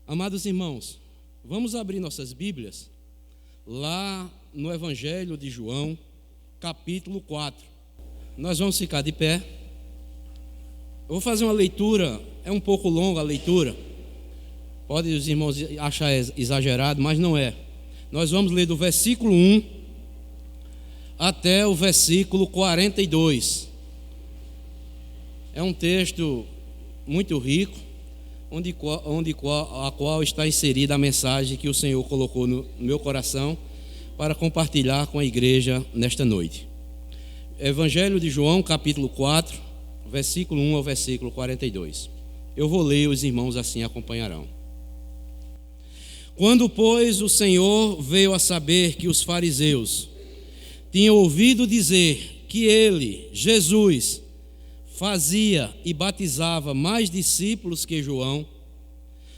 Amados irmãos, vamos abrir nossas Bíblias lá no Evangelho de João, capítulo 4. Nós vamos ficar de pé. Eu vou fazer uma leitura, é um pouco longa a leitura. Pode os irmãos achar exagerado, mas não é. Nós vamos ler do versículo 1 até o versículo 42. É um texto muito rico, a qual está inserida a mensagem que o Senhor colocou no meu coração para compartilhar com a igreja nesta noite. Evangelho de João, capítulo 4, versículo 1 ao versículo 42. Eu vou ler, os irmãos assim acompanharão. Quando, pois, o Senhor veio a saber que os fariseus tinham ouvido dizer que ele, Jesus, fazia e batizava mais discípulos que João,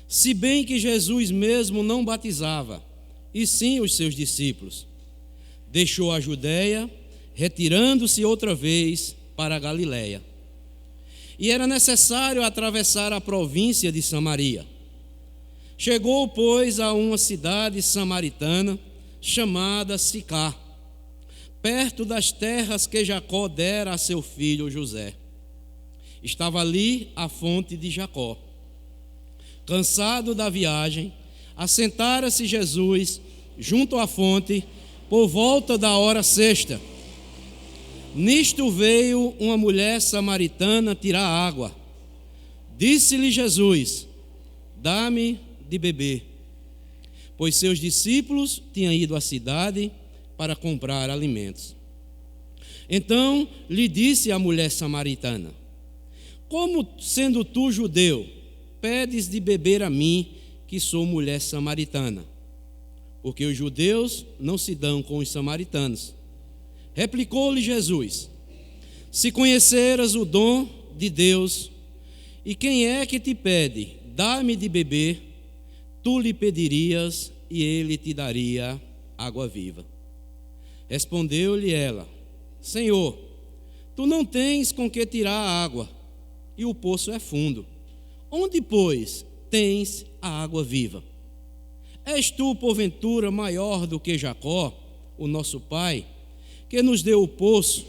se bem que Jesus mesmo não batizava, e sim os seus discípulos, deixou a Judeia, retirando-se outra vez para a Galiléia. E era necessário atravessar a província de Samaria. Chegou, pois, a uma cidade samaritana chamada Sicar, perto das terras que Jacó dera a seu filho José. Estava ali a fonte de Jacó. Cansado da viagem, assentara-se Jesus junto à fonte por volta da hora sexta. Nisto veio uma mulher samaritana tirar água. Disse-lhe Jesus: dá-me de beber, pois seus discípulos tinham ido à cidade para comprar alimentos. Então lhe disse a mulher samaritana: como, sendo tu judeu, pedes de beber a mim, que sou mulher samaritana? Porque os judeus não se dão com os samaritanos. Replicou-lhe Jesus: se conheceras o dom de Deus, e quem é que te pede, dá-me de beber, tu lhe pedirias, e ele te daria água viva. Respondeu-lhe ela: Senhor, tu não tens com que tirar a água, e o poço é fundo. Onde, pois, tens a água viva? És tu, porventura, maior do que Jacó, o nosso pai, que nos deu o poço,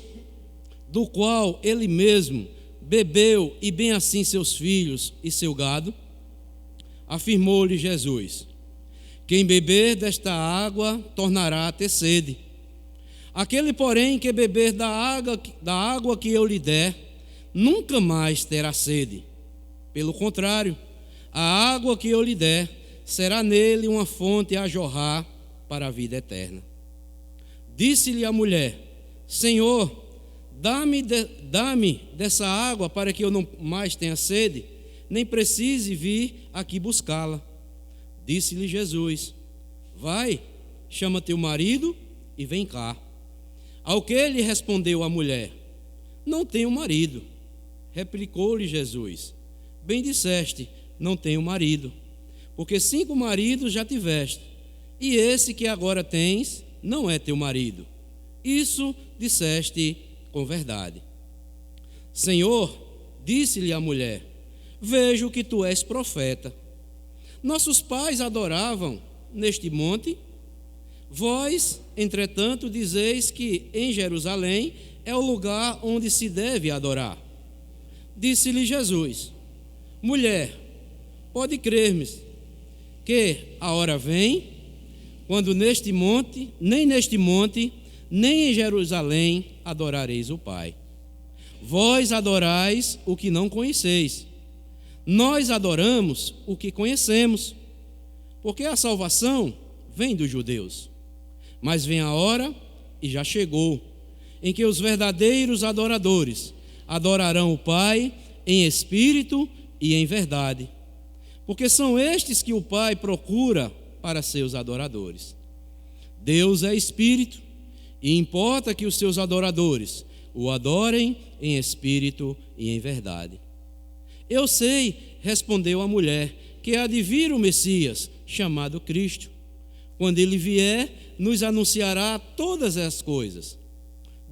do qual ele mesmo bebeu, e bem assim seus filhos e seu gado? Afirmou-lhe Jesus: quem beber desta água tornará a ter sede. Aquele, porém, que beber da água que eu lhe der, nunca mais terá sede. Pelo contrário, a água que eu lhe der será nele uma fonte a jorrar para a vida eterna. Disse-lhe a mulher: Senhor, dá-me dessa água para que eu não mais tenha sede, nem precise vir aqui buscá-la. Disse-lhe Jesus: vai, chama teu marido e vem cá. Ao que lhe respondeu a mulher: não tenho marido. Replicou-lhe Jesus: bem disseste, não tenho marido, porque 5 maridos já tiveste, e esse que agora tens não é teu marido. Isso disseste com verdade. Senhor, disse-lhe a mulher, vejo que tu és profeta. Nossos pais adoravam neste monte. Vós, entretanto, dizeis que em Jerusalém é o lugar onde se deve adorar. Disse-lhe Jesus: mulher, pode crer-me que a hora vem, quando nem neste monte, nem em Jerusalém adorareis o Pai. Vós adorais o que não conheceis. Nós adoramos o que conhecemos, porque a salvação vem dos judeus. Mas vem a hora, e já chegou, em que os verdadeiros adoradores adorarão o Pai em espírito e em verdade, porque são estes que o Pai procura para seus adoradores. Deus é espírito, e importa que os seus adoradores o adorem em espírito e em verdade. Eu sei, respondeu a mulher, que há de vir o Messias, chamado Cristo. Quando ele vier, nos anunciará todas as coisas.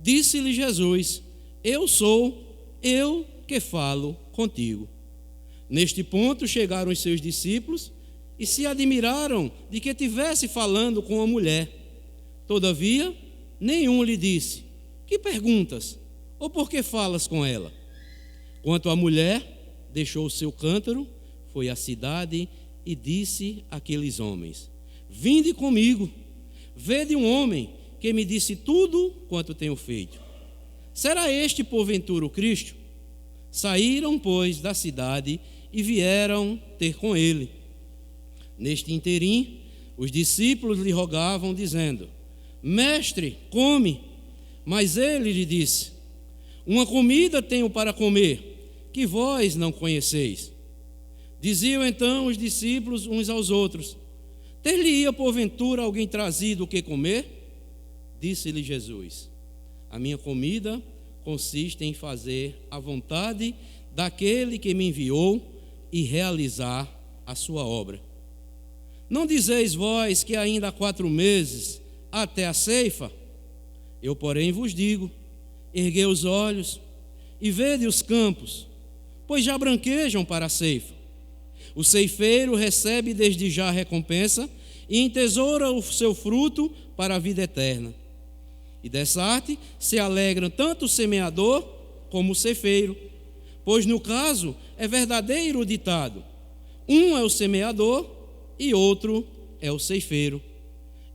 Disse-lhe Jesus: eu sou que falo contigo. Neste ponto chegaram os seus discípulos e se admiraram de que tivesse falando com a mulher. Todavia, nenhum lhe disse: que perguntas? Ou por que falas com ela? Quanto à mulher, deixou o seu cântaro, foi à cidade e disse àqueles homens: vinde comigo, vede um homem que me disse tudo quanto tenho feito. Será este porventura o Cristo? Saíram, pois, da cidade e vieram ter com ele. Neste interim, os discípulos lhe rogavam, dizendo: mestre, come. Mas ele lhe disse: uma comida tenho para comer, que vós não conheceis. Diziam então os discípulos uns aos outros: ter-lhe-ia porventura alguém trazido o que comer? Disse-lhe Jesus: a minha comida consiste em fazer a vontade daquele que me enviou e realizar a sua obra. Não dizeis vós que ainda há 4 meses até a ceifa? Eu, porém, vos digo: erguei os olhos e vede os campos, pois já branquejam para a ceifa. O ceifeiro recebe desde já a recompensa e entesoura o seu fruto para a vida eterna. E dessa arte se alegram tanto o semeador como o ceifeiro, pois no caso é verdadeiro o ditado: um é o semeador e outro é o ceifeiro.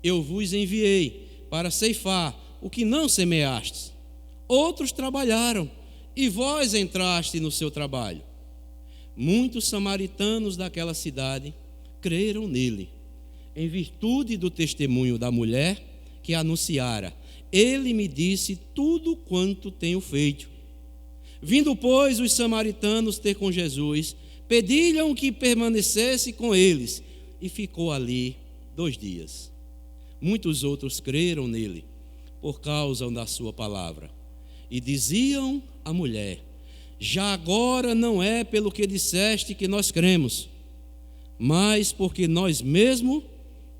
Eu vos enviei para ceifar o que não semeastes. Outros trabalharam e vós entraste no seu trabalho. Muitos samaritanos daquela cidade creram nele, em virtude do testemunho da mulher que anunciara: ele me disse tudo quanto tenho feito. Vindo, pois, os samaritanos ter com Jesus, pediram que permanecesse com eles, e ficou ali 2 dias. Muitos outros creram nele, por causa da sua palavra, e diziam à mulher: já agora não é pelo que disseste que nós cremos, mas porque nós mesmos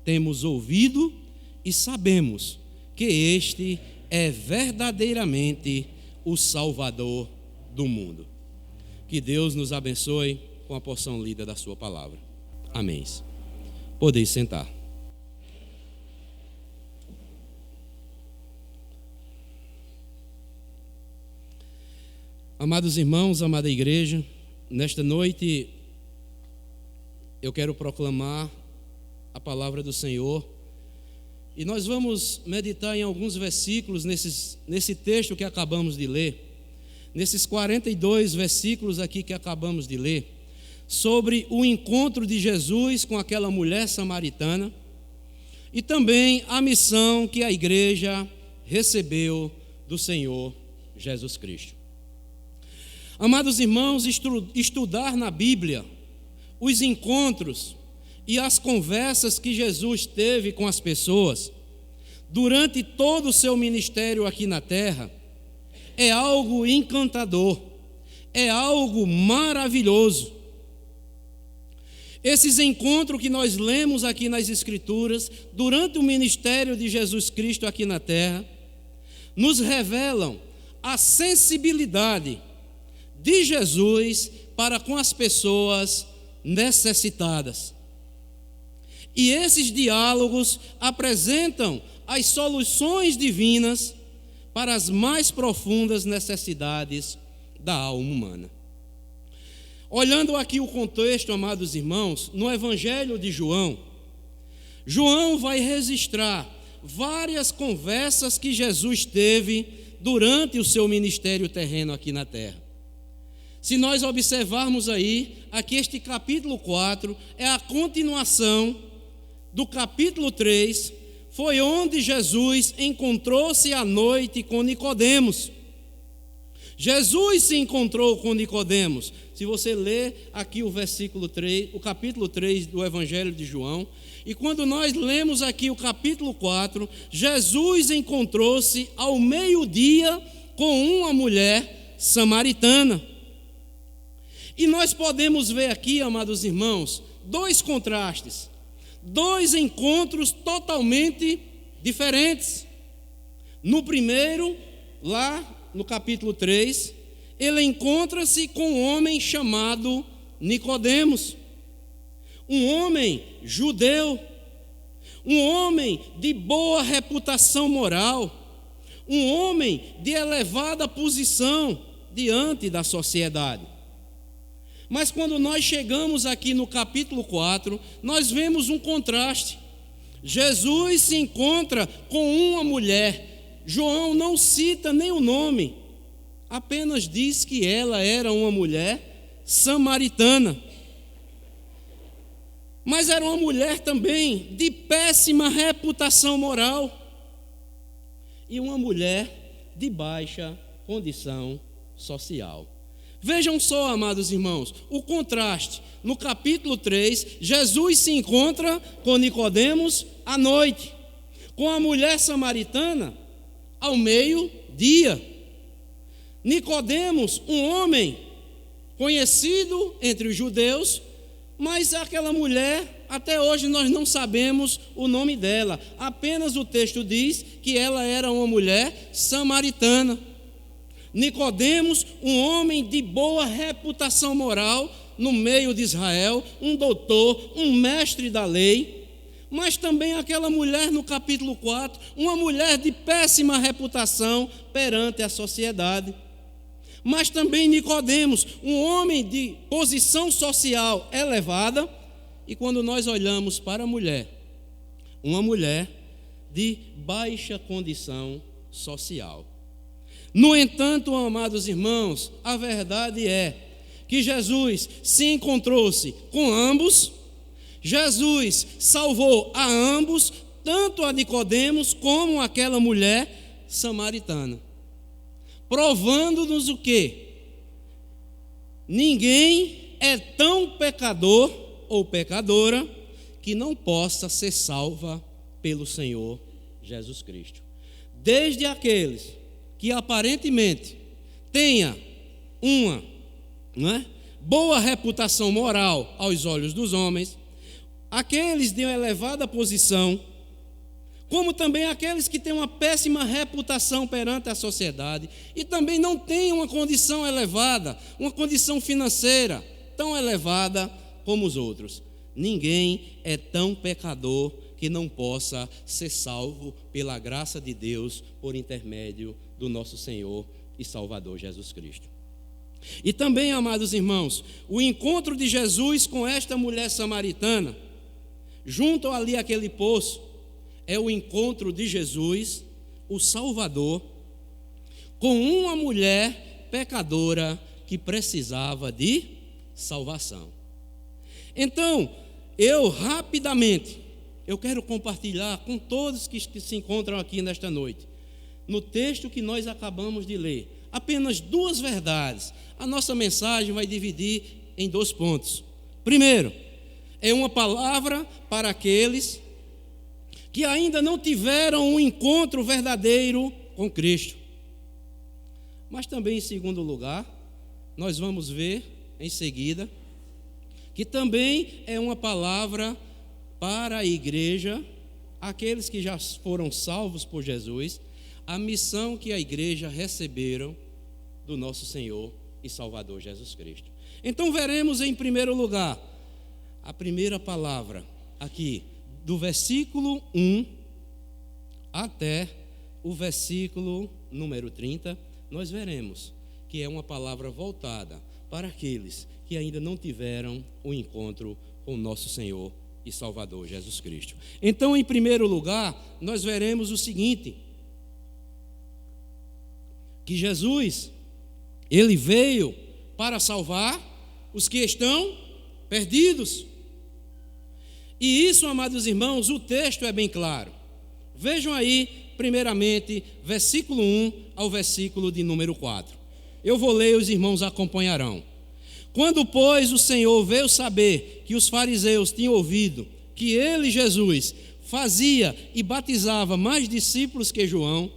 temos ouvido e sabemos que este é verdadeiramente o Salvador do mundo. Que Deus nos abençoe com a porção lida da sua palavra. Amém. Podeis sentar. Amados irmãos, amada igreja, nesta noite eu quero proclamar a palavra do Senhor. E nós vamos meditar em alguns versículos nesse texto que acabamos de ler, nesses 42 versículos aqui que acabamos de ler, sobre o encontro de Jesus com aquela mulher samaritana e também a missão que a igreja recebeu do Senhor Jesus Cristo. Amados irmãos, estudar na Bíblia os encontros e as conversas que Jesus teve com as pessoas durante todo o seu ministério aqui na terra é algo encantador, é algo maravilhoso. Esses encontros que nós lemos aqui nas Escrituras durante o ministério de Jesus Cristo aqui na terra nos revelam a sensibilidade de Jesus para com as pessoas necessitadas. E esses diálogos apresentam as soluções divinas para as mais profundas necessidades da alma humana. Olhando aqui o contexto, amados irmãos, no Evangelho de João, João vai registrar várias conversas que Jesus teve durante o seu ministério terreno aqui na terra. Se nós observarmos aí, aqui este capítulo 4 é a continuação do capítulo 3, foi onde Jesus encontrou-se à noite com Nicodemos. Jesus se encontrou com Nicodemos. Se você ler aqui o versículo 3, o capítulo 3 do Evangelho de João, e quando nós lemos aqui o capítulo 4, Jesus encontrou-se ao meio-dia com uma mulher samaritana. E nós podemos ver aqui, amados irmãos, 2 contrastes, 2 encontros totalmente diferentes. No primeiro, lá no capítulo 3, ele encontra-se com um homem chamado Nicodemos, um homem judeu, um homem de boa reputação moral, um homem de elevada posição diante da sociedade. Mas quando nós chegamos aqui no capítulo 4, nós vemos um contraste. Jesus se encontra com uma mulher. João não cita nem o nome, apenas diz que ela era uma mulher samaritana. Mas era uma mulher também de péssima reputação moral e uma mulher de baixa condição social. Vejam só, amados irmãos, o contraste. No capítulo 3, Jesus se encontra com Nicodemos à noite, com a mulher samaritana ao meio-dia. Nicodemos, um homem conhecido entre os judeus, mas aquela mulher, até hoje nós não sabemos o nome dela. Apenas o texto diz que ela era uma mulher samaritana. Nicodemos, um homem de boa reputação moral no meio de Israel, um doutor, um mestre da lei, mas também aquela mulher no capítulo 4, uma mulher de péssima reputação perante a sociedade. Mas também Nicodemos, um homem de posição social elevada, e quando nós olhamos para a mulher, uma mulher de baixa condição social. No entanto, amados irmãos, a verdade é que Jesus se encontrou-se com ambos, Jesus salvou a ambos, tanto a Nicodemos como aquela mulher samaritana, provando-nos o quê? Ninguém é tão pecador ou pecadora que não possa ser salva pelo Senhor Jesus Cristo. Desde aqueles que aparentemente tenha uma boa reputação moral aos olhos dos homens, aqueles de uma elevada posição, como também aqueles que têm uma péssima reputação perante a sociedade e também não têm uma condição elevada, uma condição financeira tão elevada como os outros. Ninguém é tão pecador que não possa ser salvo pela graça de Deus por intermédio do nosso Senhor e Salvador Jesus Cristo. E também, amados irmãos, o encontro de Jesus com esta mulher samaritana, junto ali àquele poço, é o encontro de Jesus, o Salvador, com uma mulher pecadora que precisava de salvação. Então, eu quero compartilhar com todos que se encontram aqui nesta noite, no texto que nós acabamos de ler, apenas duas verdades. A nossa mensagem vai dividir em 2 pontos. Primeiro, é uma palavra para aqueles que ainda não tiveram um encontro verdadeiro com Cristo. Mas também, em segundo lugar, nós vamos ver em seguida que também é uma palavra para a igreja, aqueles que já foram salvos por Jesus, a missão que a igreja receberam do nosso Senhor e Salvador Jesus Cristo. Então veremos em primeiro lugar a primeira palavra aqui, do versículo 1 até o versículo número 30, nós veremos que é uma palavra voltada para aqueles que ainda não tiveram o encontro com o nosso Senhor e Salvador Jesus Cristo. Então, em primeiro lugar, nós veremos o seguinte, que Jesus, ele veio para salvar os que estão perdidos. E isso, amados irmãos, o texto é bem claro. Vejam aí, primeiramente, versículo 1 ao versículo de número 4. Eu vou ler e os irmãos acompanharão. Quando, pois, o Senhor veio saber que os fariseus tinham ouvido que ele, Jesus, fazia e batizava mais discípulos que João,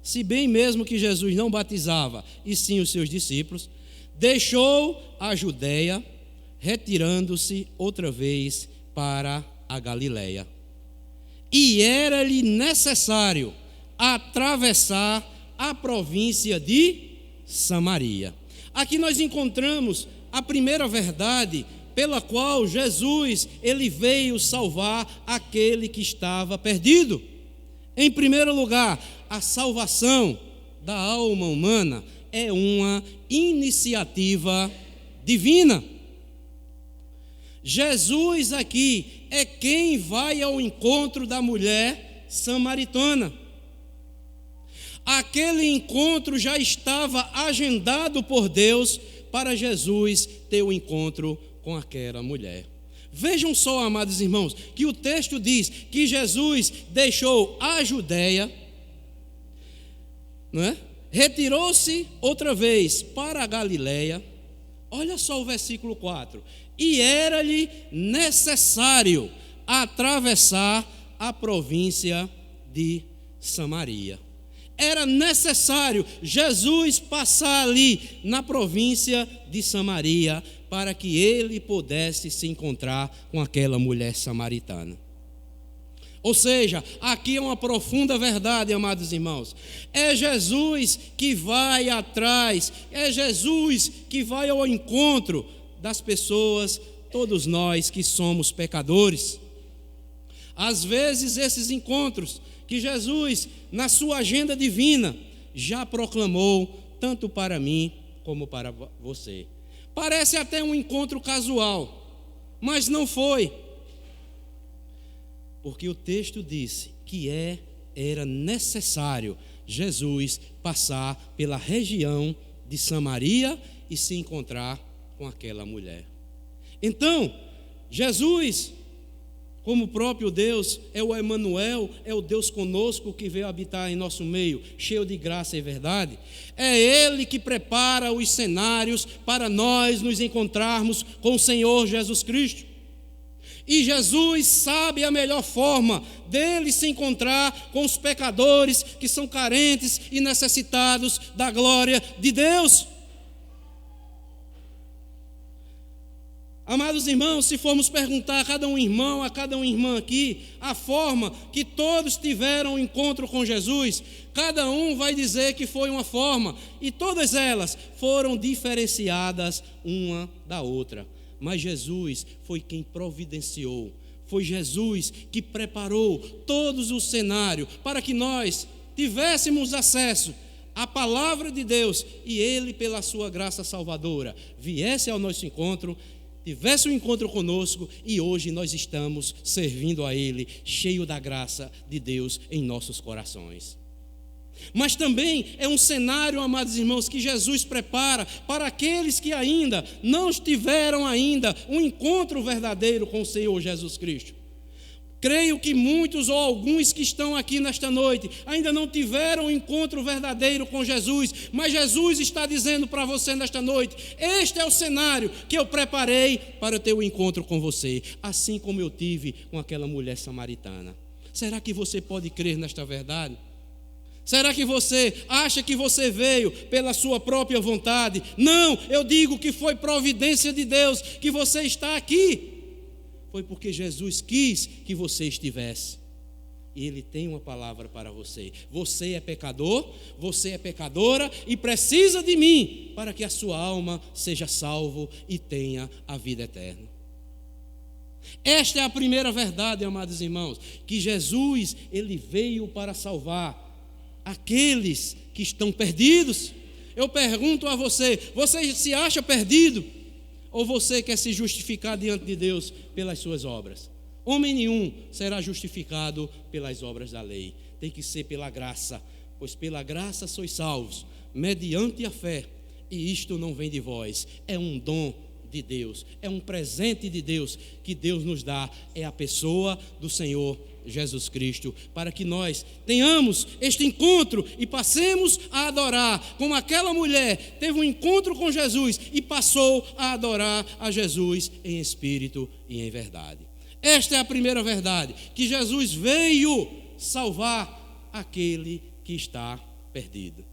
se bem mesmo que Jesus não batizava, e sim os seus discípulos, deixou a Judeia, retirando-se outra vez para a Galileia. E era-lhe necessário atravessar a província de Samaria. Aqui nós encontramos a primeira verdade pela qual Jesus, ele veio salvar aquele que estava perdido. Em primeiro lugar, a salvação da alma humana é uma iniciativa divina. Jesus aqui é quem vai ao encontro da mulher samaritana. Aquele encontro já estava agendado por Deus para Jesus ter o encontro com aquela mulher. Vejam só, amados irmãos, que o texto diz que Jesus deixou a Judéia, não é? Retirou-se outra vez para a Galiléia. Olha só o versículo 4. E era-lhe necessário atravessar a província de Samaria. Era necessário Jesus passar ali na província de Samaria para que ele pudesse se encontrar com aquela mulher samaritana. Ou seja, aqui é uma profunda verdade, amados irmãos. É Jesus que vai atrás, é Jesus que vai ao encontro das pessoas, todos nós que somos pecadores. Às vezes esses encontros que Jesus, na sua agenda divina, já proclamou tanto para mim como para você. Parece até um encontro casual, mas não foi. Porque o texto disse que era necessário Jesus passar pela região de Samaria e se encontrar com aquela mulher. Então, Jesus, como o próprio Deus, é o Emanuel, é o Deus conosco que veio habitar em nosso meio, cheio de graça e verdade. É Ele que prepara os cenários para nós nos encontrarmos com o Senhor Jesus Cristo. E Jesus sabe a melhor forma dele se encontrar com os pecadores que são carentes e necessitados da glória de Deus. Amados irmãos, se formos perguntar a cada um irmão, a cada uma irmã aqui, a forma que todos tiveram um encontro com Jesus, cada um vai dizer que foi uma forma, e todas elas foram diferenciadas uma da outra. Mas Jesus foi quem providenciou, foi Jesus que preparou todos os cenários para que nós tivéssemos acesso à palavra de Deus e Ele, pela sua graça salvadora, viesse ao nosso encontro, tivesse um encontro conosco e hoje nós estamos servindo a Ele, cheio da graça de Deus em nossos corações. Mas também é um cenário, amados irmãos, que Jesus prepara para aqueles que ainda não tiveram um encontro verdadeiro com o Senhor Jesus Cristo. Creio que muitos ou alguns que estão aqui nesta noite ainda não tiveram um encontro verdadeiro com Jesus, mas Jesus está dizendo para você nesta noite: este é o cenário que eu preparei para ter um encontro com você, assim como eu tive com aquela mulher samaritana. Será que você pode crer nesta verdade? Será que você acha que você veio pela sua própria vontade? Não, eu digo que foi providência de Deus que você está aqui. Foi porque Jesus quis que você estivesse. E Ele tem uma palavra para você. Você é pecador, você é pecadora e precisa de mim para que a sua alma seja salvo e tenha a vida eterna. Esta é a primeira verdade, amados irmãos, que Jesus, Ele veio para salvar aqueles que estão perdidos. Eu pergunto a você: você se acha perdido? Ou você quer se justificar diante de Deus pelas suas obras? Homem nenhum será justificado pelas obras da lei. Tem que ser pela graça, pois pela graça sois salvos, mediante a fé. E isto não vem de vós, é um dom de Deus, é um presente de Deus que Deus nos dá, é a pessoa do Senhor Jesus Cristo, para que nós tenhamos este encontro e passemos a adorar, como aquela mulher teve um encontro com Jesus e passou a adorar a Jesus em espírito e em verdade. Esta é a primeira verdade, que Jesus veio salvar aquele que está perdido.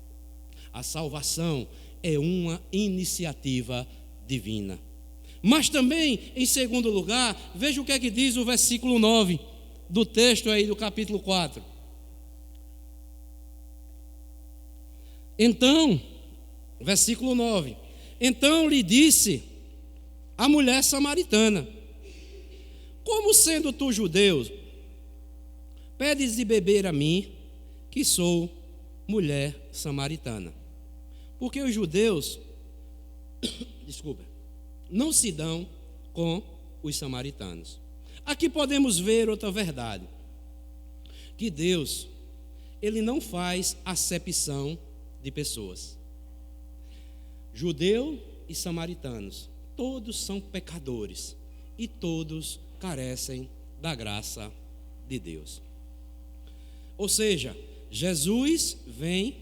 A salvação é uma iniciativa divina. Mas também, em segundo lugar, veja o que é que diz o versículo 9 do texto aí do capítulo 4. Então, versículo 9: então lhe disse a mulher samaritana: como sendo tu judeu, pedes de beber a mim, que sou mulher samaritana? Porque os judeus, não se dão com os samaritanos. Aqui podemos ver outra verdade, que Deus, Ele não faz acepção de pessoas. Judeu e samaritanos, todos são pecadores e todos carecem da graça de Deus. Ou seja, Jesus vem,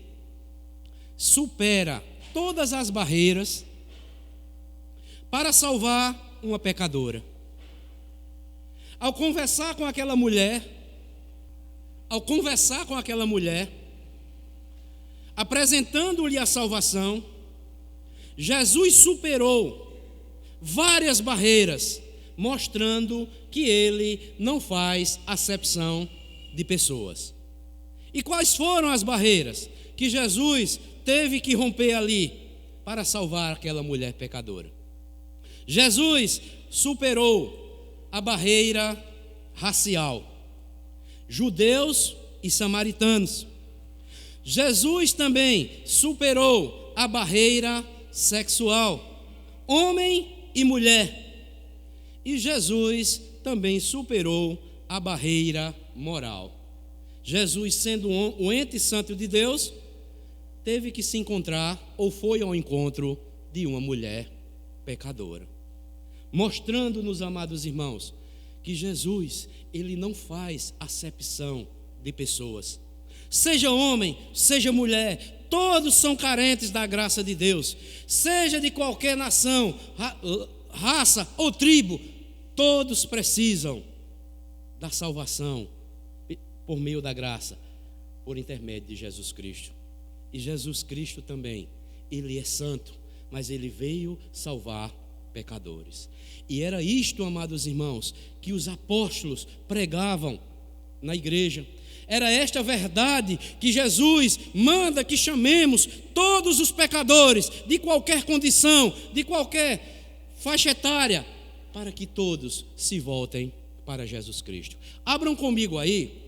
supera todas as barreiras para salvar uma pecadora. Ao conversar com aquela mulher, apresentando-lhe a salvação, Jesus superou várias barreiras, mostrando que Ele não faz acepção de pessoas. E quais foram as barreiras que Jesus teve que romper ali para salvar aquela mulher pecadora? Jesus superou a barreira racial, judeus e samaritanos. Jesus também superou a barreira sexual, homem e mulher. E Jesus também superou a barreira moral. Jesus, sendo o ente santo de Deus, teve que se encontrar, ou foi ao encontro de uma mulher pecadora, mostrando-nos, amados irmãos, que Jesus, Ele não faz acepção de pessoas. Seja homem, seja mulher, todos são carentes da graça de Deus. Seja de qualquer nação, raça ou tribo, todos precisam da salvação por meio da graça, por intermédio de Jesus Cristo. E Jesus Cristo também, Ele é santo, mas Ele veio salvar pecadores. E era isto, amados irmãos, que os apóstolos pregavam na igreja. Era esta verdade que Jesus manda que chamemos todos os pecadores, de qualquer condição, de qualquer faixa etária, para que todos se voltem para Jesus Cristo. Abram comigo aí,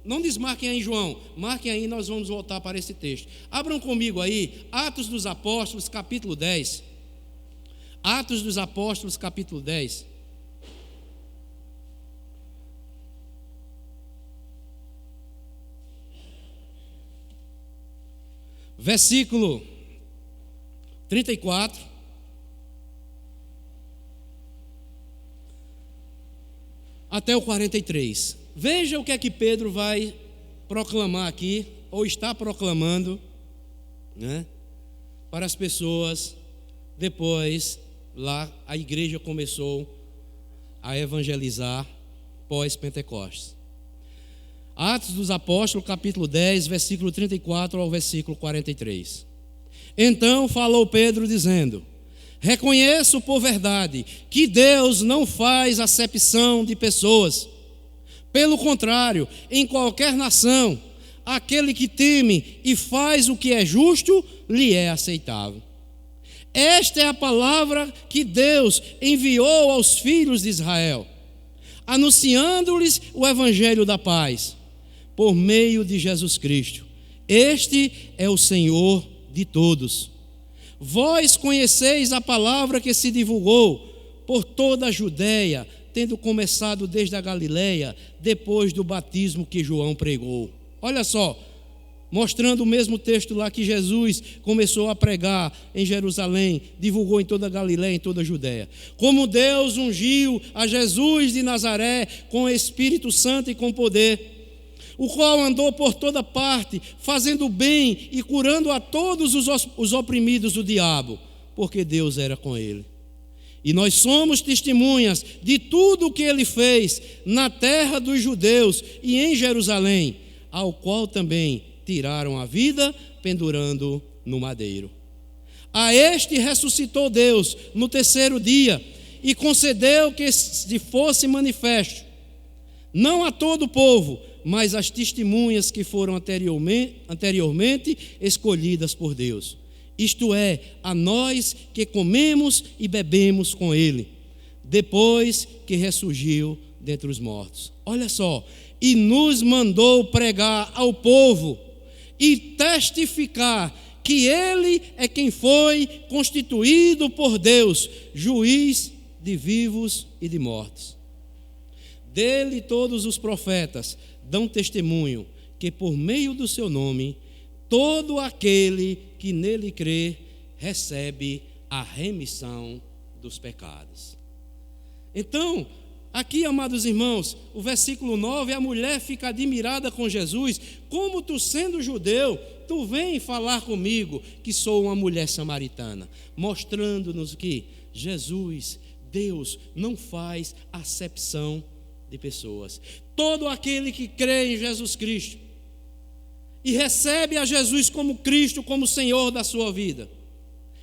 não desmarquem aí João, marquem aí, nós vamos voltar para esse texto. Abram comigo aí, Atos dos Apóstolos, capítulo 10. Atos dos Apóstolos, capítulo 10. Versículo 34 até o 43. Veja o que é que Pedro vai proclamar aqui, ou está proclamando, né, para as pessoas. Depois, lá a igreja começou a evangelizar pós-Pentecostes. Atos dos Apóstolos, capítulo 10, versículo 34 ao versículo 43. Então falou Pedro dizendo: reconheço por verdade que Deus não faz acepção de pessoas. Pelo contrário, em qualquer nação, aquele que teme e faz o que é justo, lhe é aceitável. Esta é a palavra que Deus enviou aos filhos de Israel, anunciando-lhes o evangelho da paz, por meio de Jesus Cristo. Este é o Senhor de todos. Vós conheceis a palavra que se divulgou por toda a Judeia, tendo começado desde a Galileia, depois do batismo que João pregou. Olha só, mostrando o mesmo texto lá que Jesus começou a pregar em Jerusalém, divulgou em toda a Galileia, em toda a Judeia. Como Deus ungiu a Jesus de Nazaré com o Espírito Santo e com poder, o qual andou por toda parte, fazendo bem e curando a todos os oprimidos do diabo, porque Deus era com ele. E nós somos testemunhas de tudo o que ele fez na terra dos judeus e em Jerusalém, ao qual também tiraram a vida pendurando no madeiro. A este ressuscitou Deus no terceiro dia e concedeu que se fosse manifesto, não a todo o povo, mas às testemunhas que foram anteriormente escolhidas por Deus. isto é, a nós que comemos e bebemos com ele, depois que ressurgiu dentre os mortos. Olha só, e nos mandou pregar ao povo e testificar que ele é quem foi constituído por Deus, juiz de vivos e de mortos. Dele todos os profetas dão testemunho que por meio do seu nome, todo aquele que nele crê recebe a remissão dos pecados. Então, aqui, amados irmãos, o versículo 9, a mulher fica admirada com Jesus. Como tu, sendo judeu, tu vem falar comigo que sou uma mulher samaritana, mostrando-nos que Jesus, Deus, não faz acepção de pessoas. Todo aquele que crê em Jesus Cristo e recebe a Jesus como Cristo, como Senhor da sua vida,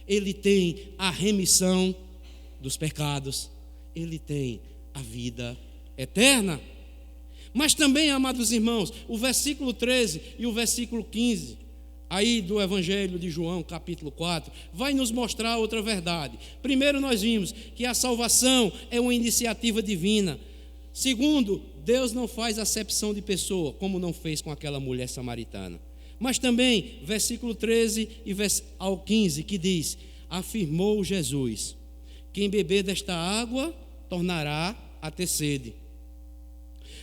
ele tem a remissão dos pecados, ele tem a vida eterna. Mas também, amados irmãos, o versículo 13 e o versículo 15 aí do Evangelho de João, capítulo 4, vai nos mostrar outra verdade. Primeiro, nós vimos que a salvação é uma iniciativa divina. Segundo, Deus não faz acepção de pessoa, como não fez com aquela mulher samaritana. Mas também, versículo 13 e ao 15, que diz: afirmou Jesus, quem beber desta água tornará a ter sede.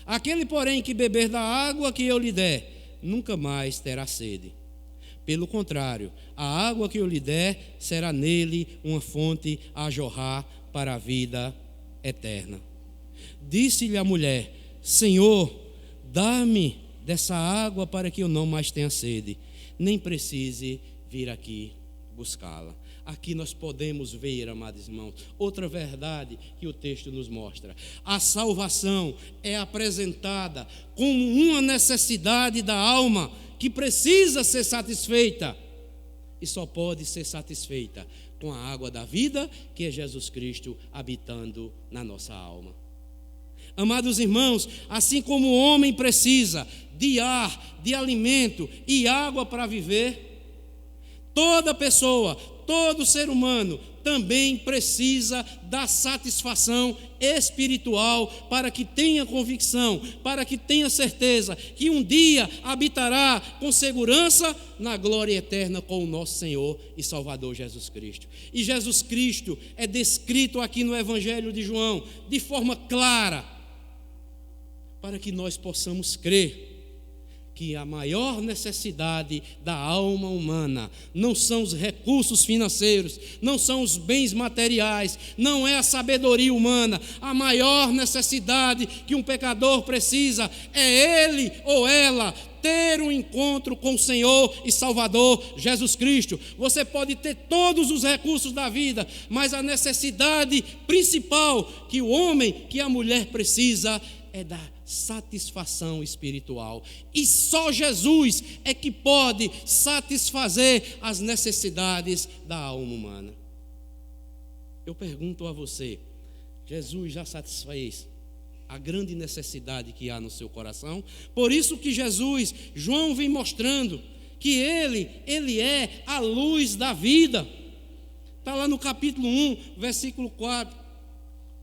Aquele, porém, que beber da água que eu lhe der, nunca mais terá sede. Pelo contrário, a água que eu lhe der será nele uma fonte a jorrar para a vida eterna. Disse-lhe a mulher: Senhor, dá-me dessa água para que eu não mais tenha sede, nem precise vir aqui buscá-la. Aqui nós podemos ver, amados irmãos, outra verdade que o texto nos mostra. A salvação é apresentada como uma necessidade da alma que precisa ser satisfeita, e só pode ser satisfeita com a água da vida, que é Jesus Cristo habitando na nossa alma. Amados irmãos, assim como o homem precisa de ar, de alimento e água para viver, toda pessoa, todo ser humano também precisa da satisfação espiritual para que tenha convicção, para que tenha certeza que um dia habitará com segurança na glória eterna com o nosso Senhor e Salvador Jesus Cristo. E Jesus Cristo é descrito aqui no Evangelho de João de forma clara, para que nós possamos crer que a maior necessidade da alma humana não são os recursos financeiros, não são os bens materiais, não é a sabedoria humana. A maior necessidade que um pecador precisa é ele ou ela ter um encontro com o Senhor e Salvador Jesus Cristo. Você pode ter todos os recursos da vida, mas a necessidade principal que o homem, que a mulher precisa é da satisfação espiritual. E só Jesus é que pode satisfazer as necessidades da alma humana. Eu pergunto a você: Jesus já satisfez a grande necessidade que há no seu coração? Por isso que Jesus, João vem mostrando que ele é a luz da vida. Está lá no capítulo 1, versículo 4.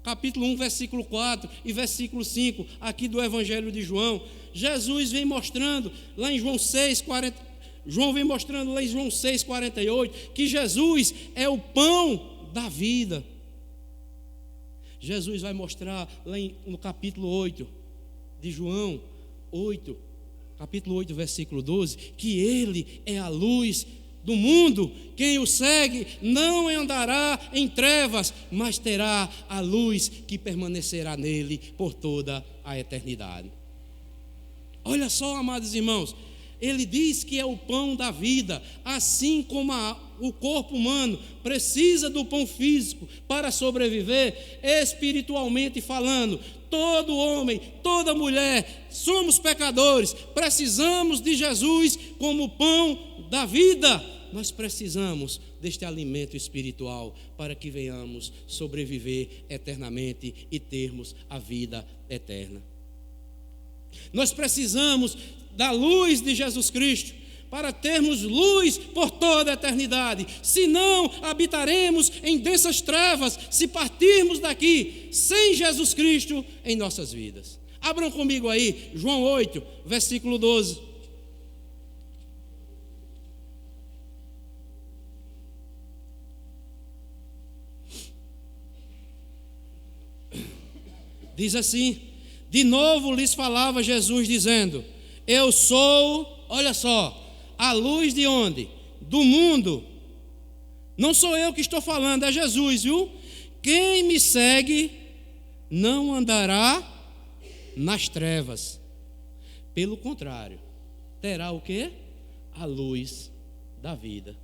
Capítulo 1, versículo 4 e versículo 5, aqui do Evangelho de João. Jesus vem mostrando lá em João 6:40. João vem mostrando lá em João 6:48 que Jesus é o pão da vida. Jesus vai mostrar lá no capítulo 8 de João 8, capítulo 8, versículo 12, que ele é a luz do mundo. Quem o segue não andará em trevas, mas terá a luz que permanecerá nele por toda a eternidade. Olha só, amados irmãos, ele diz que é o pão da vida, assim como o corpo humano precisa do pão físico para sobreviver, espiritualmente falando. Todo homem, toda mulher, somos pecadores, precisamos de Jesus como pão da vida. Nós precisamos deste alimento espiritual para que venhamos sobreviver eternamente e termos a vida eterna. Nós precisamos da luz de Jesus Cristo para termos luz por toda a eternidade. Se não, habitaremos em densas trevas, se partirmos daqui sem Jesus Cristo em nossas vidas. Abram comigo aí, João 8, versículo 12. Diz assim: de novo lhes falava Jesus, dizendo: eu sou, olha só, a luz de onde? Do mundo. Não sou eu que estou falando, é Jesus, viu? Quem me segue não andará nas trevas. Pelo contrário, terá o quê? A luz da vida.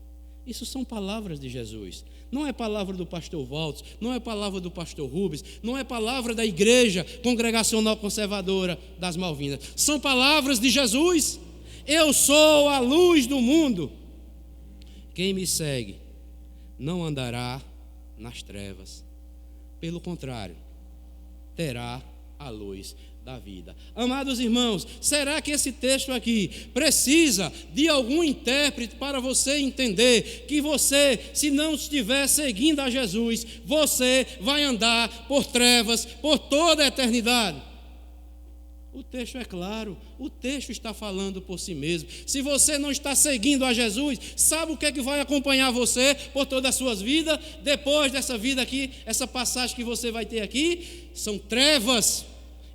Isso são palavras de Jesus. Não é palavra do pastor Waltz, não é palavra do pastor Rubens, não é palavra da igreja congregacional conservadora das Malvinas. São palavras de Jesus. Eu sou a luz do mundo. Quem me segue não andará nas trevas. Pelo contrário, terá a luz da vida. Amados irmãos, será que esse texto aqui precisa de algum intérprete para você entender que você, se não estiver seguindo a Jesus, você vai andar por trevas por toda a eternidade? O texto é claro, o texto está falando por si mesmo. Se você não está seguindo a Jesus, sabe o que é que vai acompanhar você por todas as suas vidas? Depois dessa vida aqui, essa passagem que você vai ter aqui, são trevas.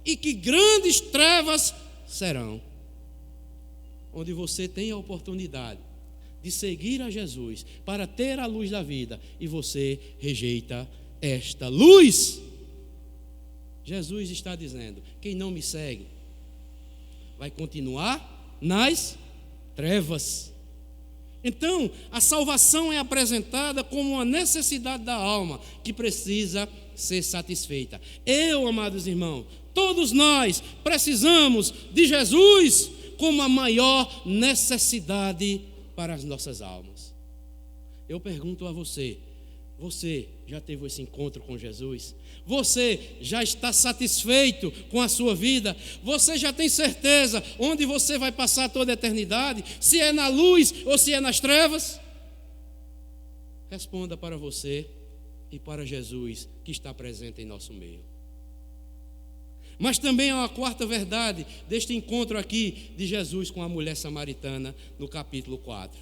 E que grandes trevas serão. Onde você tem a oportunidade de seguir a Jesus para ter a luz da vida e você rejeita esta luz. Jesus está dizendo: quem não me segue vai continuar nas trevas. Então, a salvação é apresentada como uma necessidade da alma que precisa ser satisfeita. Eu, amados irmãos, todos nós precisamos de Jesus como a maior necessidade para as nossas almas. Eu pergunto a você: você já teve esse encontro com Jesus? Você já está satisfeito com a sua vida? Você já tem certeza onde você vai passar toda a eternidade? Se é na luz ou se é nas trevas? Responda para você e para Jesus que está presente em nosso meio. Mas também há uma quarta verdade deste encontro aqui de Jesus com a mulher samaritana no capítulo 4.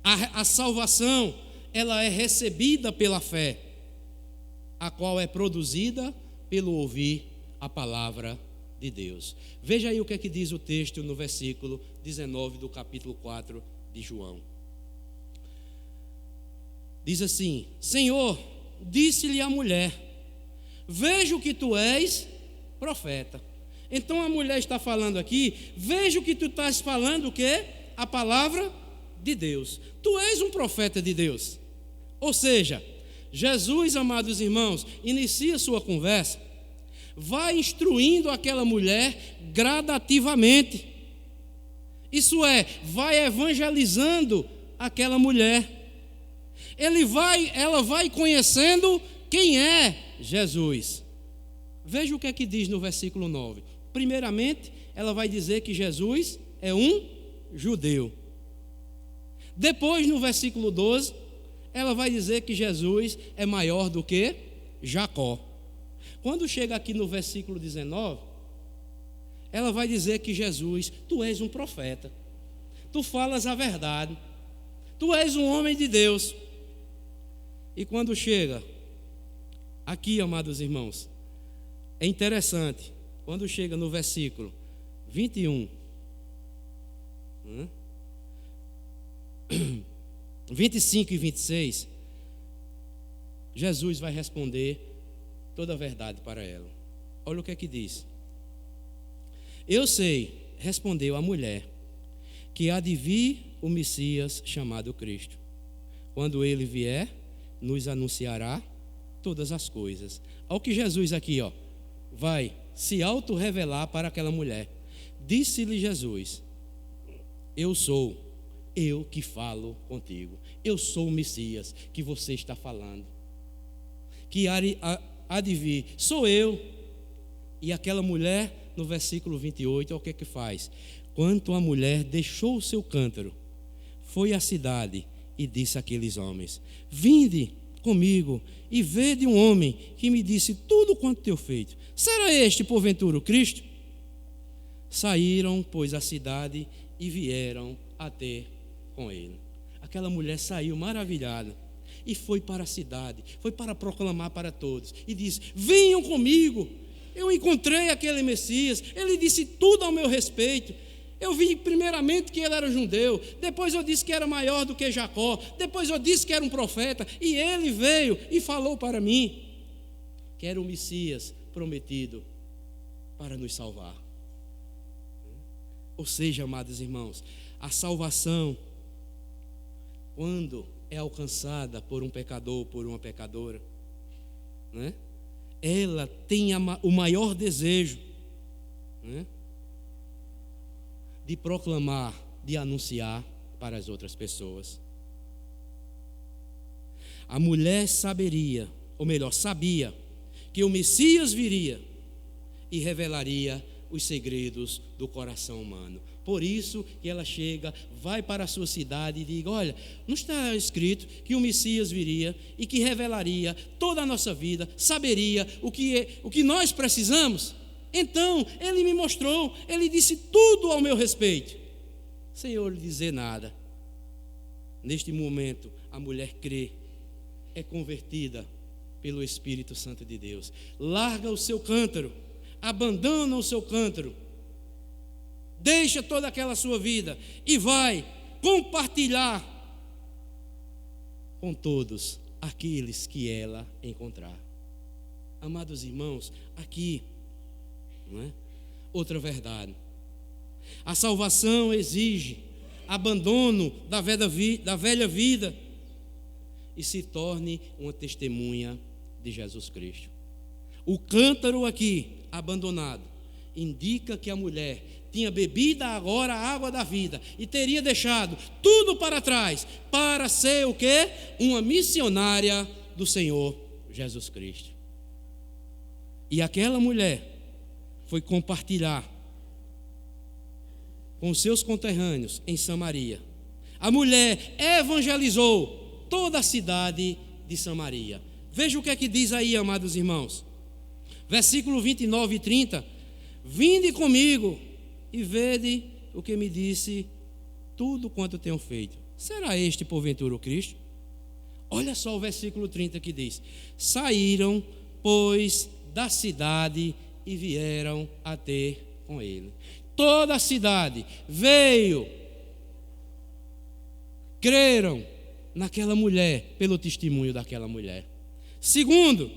A salvação, ela é recebida pela fé, a qual é produzida pelo ouvir a palavra de Deus. Veja aí o que é que diz o texto no versículo 19 do capítulo 4 de João. Diz assim: Senhor, disse-lhe a mulher, vejo que tu és profeta. Então a mulher está falando aqui, vejo que tu estás falando o quê? A palavra de Deus. Tu és um profeta de Deus. Ou seja, Jesus, amados irmãos, inicia sua conversa, vai instruindo aquela mulher gradativamente. Isso é, vai evangelizando aquela mulher. Ela vai conhecendo quem é Jesus. Veja o que é que diz no versículo 9. Primeiramente, ela vai dizer que Jesus é um judeu. Depois, no versículo 12, ela vai dizer que Jesus é maior do que Jacó. Quando chega aqui no versículo 19, ela vai dizer que Jesus, tu és um profeta, tu falas a verdade, tu és um homem de Deus. E quando chega aqui, amados irmãos, é interessante, quando chega no versículo 21, 25 e 26, Jesus vai responder toda a verdade para ela. Olha o que é que diz. Eu sei, respondeu a mulher, que há de vir o Messias chamado Cristo. Quando ele vier, nos anunciará todas as coisas. Olha o que Jesus aqui, vai se auto-revelar para aquela mulher. Disse-lhe Jesus: eu sou eu que falo contigo. Eu sou o Messias que você está falando. Que há de vir, sou eu. E aquela mulher, no versículo 28, olha o que faz. Quando a mulher deixou o seu cântaro, foi à cidade e disse àqueles homens: vinde comigo e vede um homem que me disse tudo quanto tenho feito. Será este, porventura, o Cristo? Saíram, pois, à cidade e vieram a ter com ele. Aquela mulher saiu maravilhada e foi para a cidade, foi para proclamar para todos e disse: venham comigo, eu encontrei aquele Messias, ele disse tudo ao meu respeito. Eu vi primeiramente que ele era judeu, depois eu disse que era maior do que Jacó, depois eu disse que era um profeta, e ele veio e falou para mim que era o Messias prometido para nos salvar. Ou seja, amados irmãos, a salvação, quando é alcançada por um pecador, por uma pecadora, né? Ela tem o maior desejo, né? De proclamar, de anunciar para as outras pessoas. A mulher sabia que o Messias viria e revelaria os segredos do coração humano. Por isso que ela chega, vai para a sua cidade e diz: olha, não está escrito que o Messias viria e que revelaria toda a nossa vida, saberia o que nós precisamos? Então, ele me mostrou, ele disse tudo ao meu respeito, sem eu lhe dizer nada. Neste momento, a mulher crê, é convertida pelo Espírito Santo de Deus, larga o seu cântaro, abandona o seu cântaro, deixa toda aquela sua vida e vai compartilhar com todos aqueles que ela encontrar. Amados irmãos, aqui, não é? Outra verdade. A salvação exige abandono da velha vida e se torne uma testemunha de Jesus Cristo. O cântaro aqui, abandonado, indica que a mulher tinha bebido agora a água da vida e teria deixado tudo para trás para ser o quê? Uma missionária do Senhor Jesus Cristo. E aquela mulher foi compartilhar com os seus conterrâneos em Samaria. A mulher evangelizou toda a cidade de Samaria. Veja o que é que diz aí, amados irmãos. Versículo 29 e 30. Vinde comigo e vede o que me disse tudo quanto tenho feito. Será este, porventura, o Cristo? Olha só o versículo 30 que diz: saíram, pois, da cidade e vieram a ter com ele. Toda a cidade veio, creram naquela mulher, pelo testemunho daquela mulher. Segundo,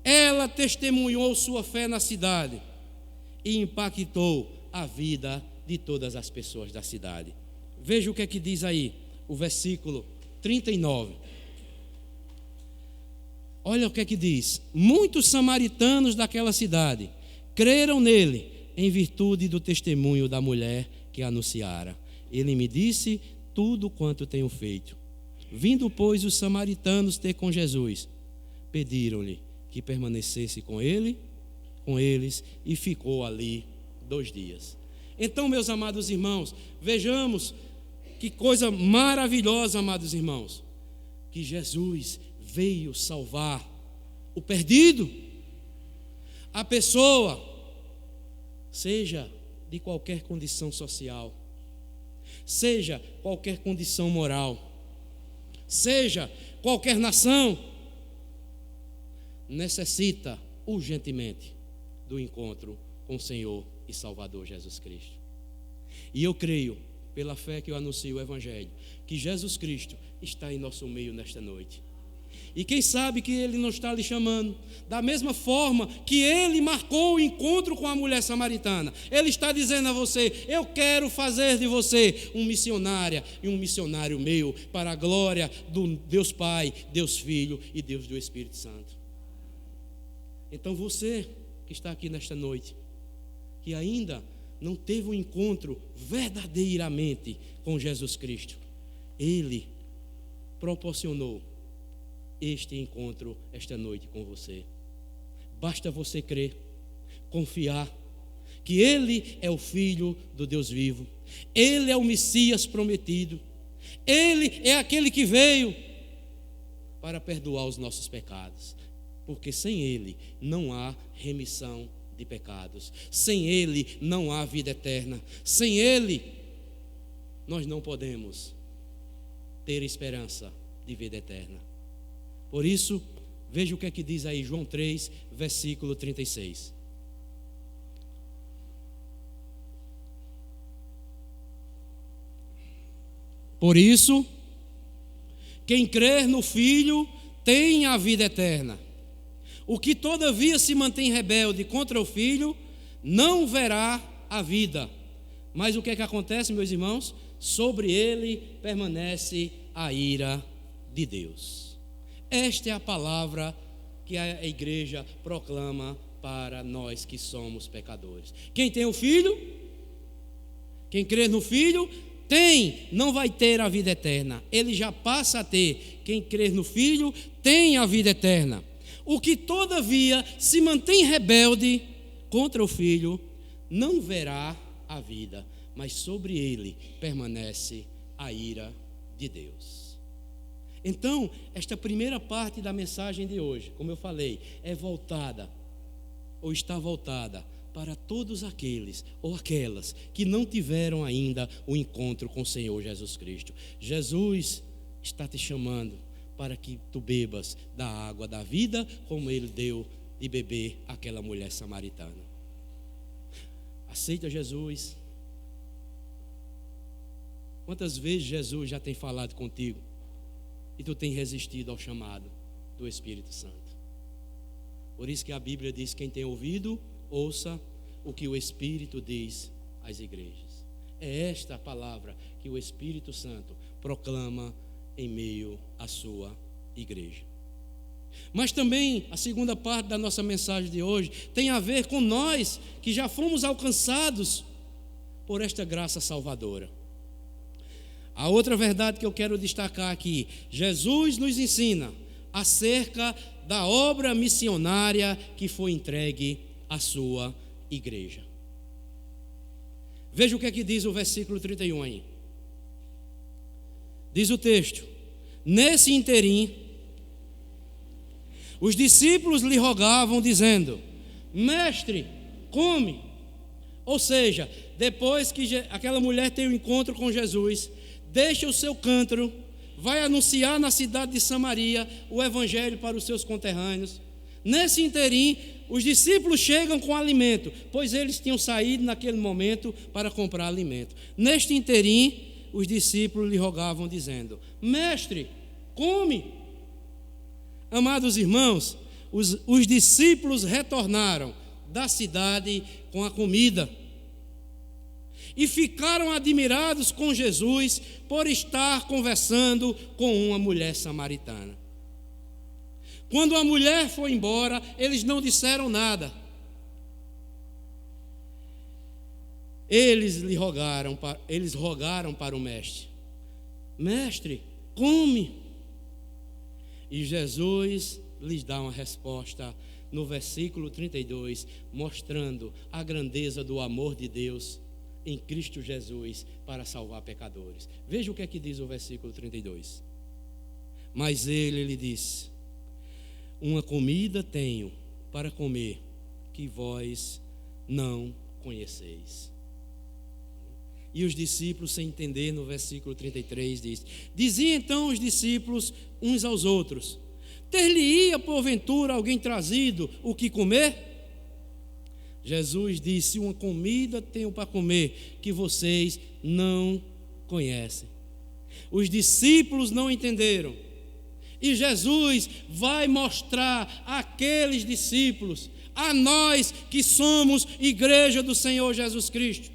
ela testemunhou sua fé na cidade e impactou a vida de todas as pessoas da cidade. Veja o que é que diz aí, o versículo 39. Olha o que é que diz: muitos samaritanos daquela cidade creram nele em virtude do testemunho da mulher que anunciara. Ele me disse tudo quanto tenho feito. Vindo, pois, os samaritanos ter com Jesus, pediram-lhe que permanecesse com eles, e ficou ali 2 dias. Então, meus amados irmãos, vejamos que coisa maravilhosa, amados irmãos, que Jesus veio salvar o perdido, a pessoa, seja de qualquer condição social, seja qualquer condição moral, seja qualquer nação, necessita urgentemente do encontro com o Senhor e Salvador Jesus Cristo. E eu creio, pela fé que eu anuncio o Evangelho, que Jesus Cristo está em nosso meio nesta noite. E quem sabe que Ele não está lhe chamando, da mesma forma que Ele marcou o encontro com a mulher samaritana. Ele está dizendo a você: eu quero fazer de você um missionária e um missionário meu, para a glória do Deus Pai, Deus Filho e Deus do Espírito Santo. Então você que está aqui nesta noite, que ainda não teve um encontro verdadeiramente com Jesus Cristo, Ele proporcionou este encontro esta noite com você. Basta você crer, confiar, que Ele é o Filho do Deus vivo, Ele é o Messias prometido, Ele é aquele que veio para perdoar os nossos pecados, porque sem Ele não há remissão de pecados, sem Ele não há vida eterna, sem Ele nós não podemos ter esperança de vida eterna. Por isso, veja o que é que diz aí João 3, versículo 36. Por isso, quem crer no Filho tem a vida eterna. O que todavia se mantém rebelde contra o Filho não verá a vida. Mas o que é que acontece, meus irmãos? Sobre ele permanece a ira de Deus. Esta é a palavra que a igreja proclama para nós que somos pecadores. Quem tem o Filho, quem crê no Filho, não vai ter a vida eterna. Ele já passa a ter. Quem crer no Filho tem a vida eterna. O que todavia se mantém rebelde contra o Filho não verá a vida, mas sobre ele permanece a ira de Deus. Então, esta primeira parte da mensagem de hoje, como eu falei, é voltada, ou está voltada, para todos aqueles ou aquelas que não tiveram ainda o encontro com o Senhor Jesus Cristo. Jesus está te chamando para que tu bebas da água da vida, como Ele deu de beber àquela mulher samaritana. Aceita Jesus. Quantas vezes Jesus já tem falado contigo e tu tem resistido ao chamado do Espírito Santo? Por isso que a Bíblia diz: quem tem ouvido, ouça o que o Espírito diz às igrejas. É esta a palavra que o Espírito Santo proclama em meio à sua igreja. Mas também a segunda parte da nossa mensagem de hoje tem a ver com nós que já fomos alcançados por esta graça salvadora. A outra verdade que eu quero destacar aqui: Jesus nos ensina acerca da obra missionária que foi entregue à sua igreja. Veja o que é que diz o versículo 31 aí. Diz o texto: nesse interim, os discípulos lhe rogavam, dizendo: mestre, come. Ou seja, depois que aquela mulher tem um encontro com Jesus, deixa o seu cântaro, vai anunciar na cidade de Samaria o evangelho para os seus conterrâneos. Nesse interim, os discípulos chegam com alimento, pois eles tinham saído naquele momento para comprar alimento. Neste interim, os discípulos lhe rogavam, dizendo: mestre, come. Amados irmãos, os discípulos retornaram da cidade com a comida e ficaram admirados com Jesus por estar conversando com uma mulher samaritana. Quando a mulher foi embora, eles não disseram nada. Eles rogaram para o mestre: mestre, come. E Jesus lhes dá uma resposta no versículo 32, mostrando a grandeza do amor de Deus em Cristo Jesus para salvar pecadores. Veja o que é que diz o versículo 32. Mas ele lhe disse: uma comida tenho para comer que vós não conheceis. E os discípulos, sem entender, no versículo 33 diz: diziam então os discípulos uns aos outros: ter-lhe-ia porventura alguém trazido o que comer? Jesus disse: uma comida tenho para comer que vocês não conhecem. Os discípulos não entenderam. E Jesus vai mostrar àqueles discípulos, a nós que somos igreja do Senhor Jesus Cristo,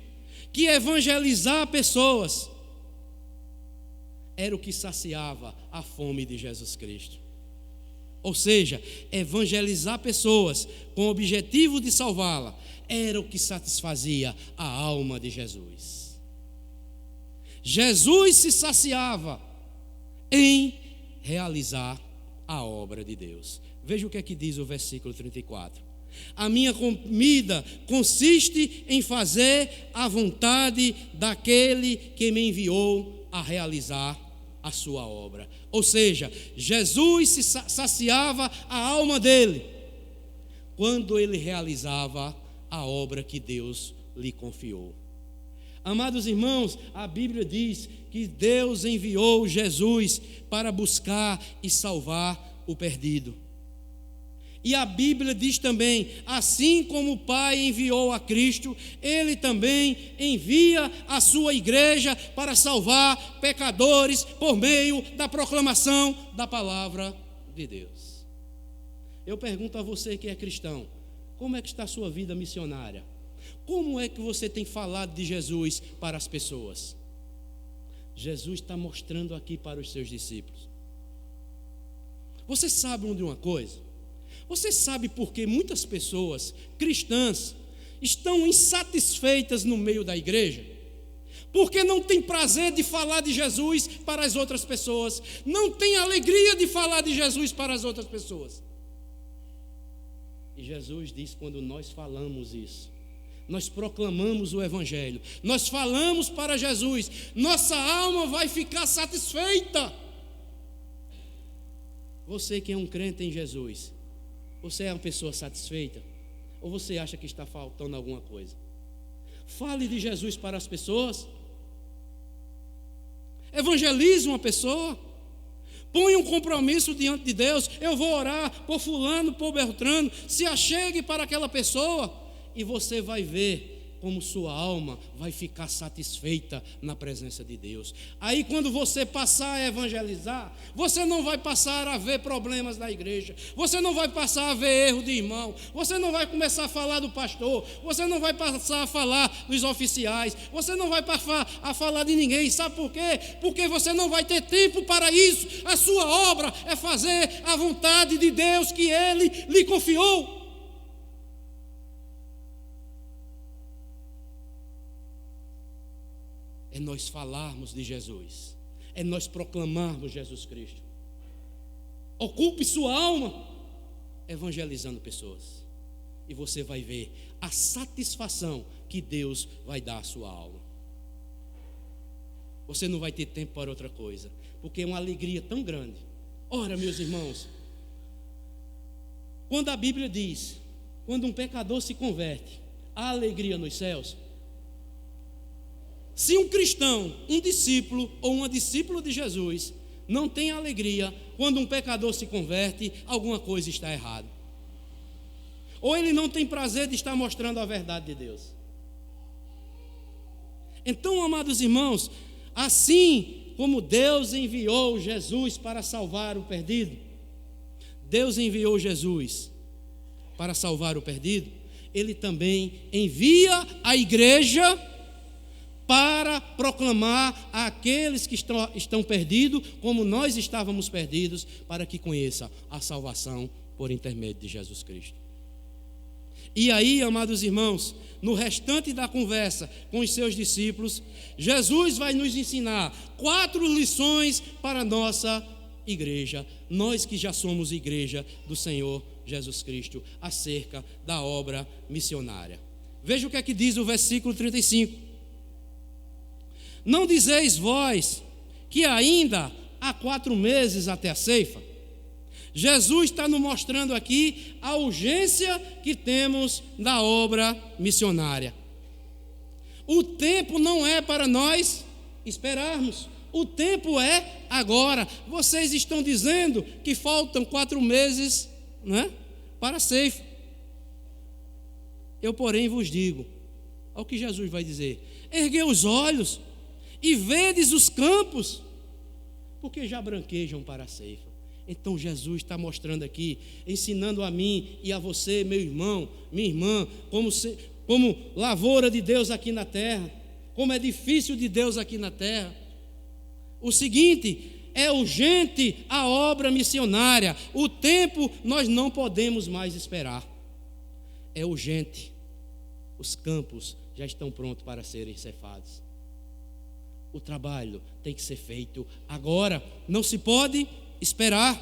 que evangelizar pessoas era o que saciava a fome de Jesus Cristo. Ou seja, evangelizar pessoas com o objetivo de salvá-la era o que satisfazia a alma de Jesus. Jesus se saciava em realizar a obra de Deus. Veja o que é que diz o versículo 34. A minha comida consiste em fazer a vontade daquele que me enviou a realizar a sua obra. Ou seja, Jesus se saciava a alma dele quando ele realizava a obra que Deus lhe confiou. Amados irmãos, a Bíblia diz que Deus enviou Jesus para buscar e salvar o perdido. E a Bíblia diz também, assim como o Pai enviou a Cristo, Ele também envia a sua igreja para salvar pecadores por meio da proclamação da palavra de Deus. Eu pergunto a você que é cristão, como é que está a sua vida missionária? Como é que você tem falado de Jesus para as pessoas? Jesus está mostrando aqui para os seus discípulos. Você sabe de uma coisa? Você sabe por que muitas pessoas cristãs estão insatisfeitas no meio da igreja? Porque não tem prazer de falar de Jesus para as outras pessoas, não tem alegria de falar de Jesus para as outras pessoas. E Jesus diz: quando nós falamos isso, nós proclamamos o Evangelho, nós falamos para Jesus, nossa alma vai ficar satisfeita. Você que é um crente em Jesus, você é uma pessoa satisfeita? Ou você acha que está faltando alguma coisa? Fale de Jesus para as pessoas. Evangelize uma pessoa. Põe um compromisso diante de Deus. Eu vou orar por fulano, por Beltrano. Se achegue para aquela pessoa e você vai ver como sua alma vai ficar satisfeita na presença de Deus. Aí quando você passar a evangelizar, você não vai passar a ver problemas da igreja, você não vai passar a ver erro de irmão, você não vai começar a falar do pastor, você não vai passar a falar dos oficiais, você não vai passar a falar de ninguém. Sabe por quê? Porque você não vai ter tempo para isso. A sua obra é fazer a vontade de Deus que Ele lhe confiou. É nós falarmos de Jesus, é nós proclamarmos Jesus Cristo. Ocupe sua alma evangelizando pessoas, e você vai ver a satisfação que Deus vai dar à sua alma. Você não vai ter tempo para outra coisa, porque é uma alegria tão grande. Ora, meus irmãos, quando a Bíblia diz, quando um pecador se converte, há alegria nos céus. Se um cristão, um discípulo ou uma discípula de Jesus não tem alegria quando um pecador se converte, alguma coisa está errada. Ou ele não tem prazer de estar mostrando a verdade de Deus. Então, amados irmãos, assim como Deus enviou Jesus para salvar o perdido, Deus enviou Jesus para salvar o perdido, Ele também envia a igreja para proclamar àqueles que estão perdidos, como nós estávamos perdidos, para que conheça a salvação por intermédio de Jesus Cristo. E aí, amados irmãos, no restante da conversa com os seus discípulos, Jesus vai nos ensinar 4 lições para a nossa igreja, nós que já somos igreja do Senhor Jesus Cristo, acerca da obra missionária. Veja o que é que diz o versículo 35. Não dizeis vós que ainda há 4 meses até a ceifa? Jesus está nos mostrando aqui a urgência que temos da obra missionária. O tempo não é para nós esperarmos, o tempo é agora. Vocês estão dizendo que faltam 4 meses, né, para a ceifa. Eu, porém, vos digo, olha o que Jesus vai dizer: erguei os olhos e vedes os campos, porque já branquejam para a ceifa. Então Jesus está mostrando aqui, ensinando a mim e a você, meu irmão, minha irmã, como lavoura de Deus aqui na terra, como é difícil de Deus aqui na terra. O seguinte, é urgente a obra missionária, o tempo nós não podemos mais esperar. É urgente, os campos já estão prontos para serem ceifados. O trabalho tem que ser feito agora, não se pode esperar.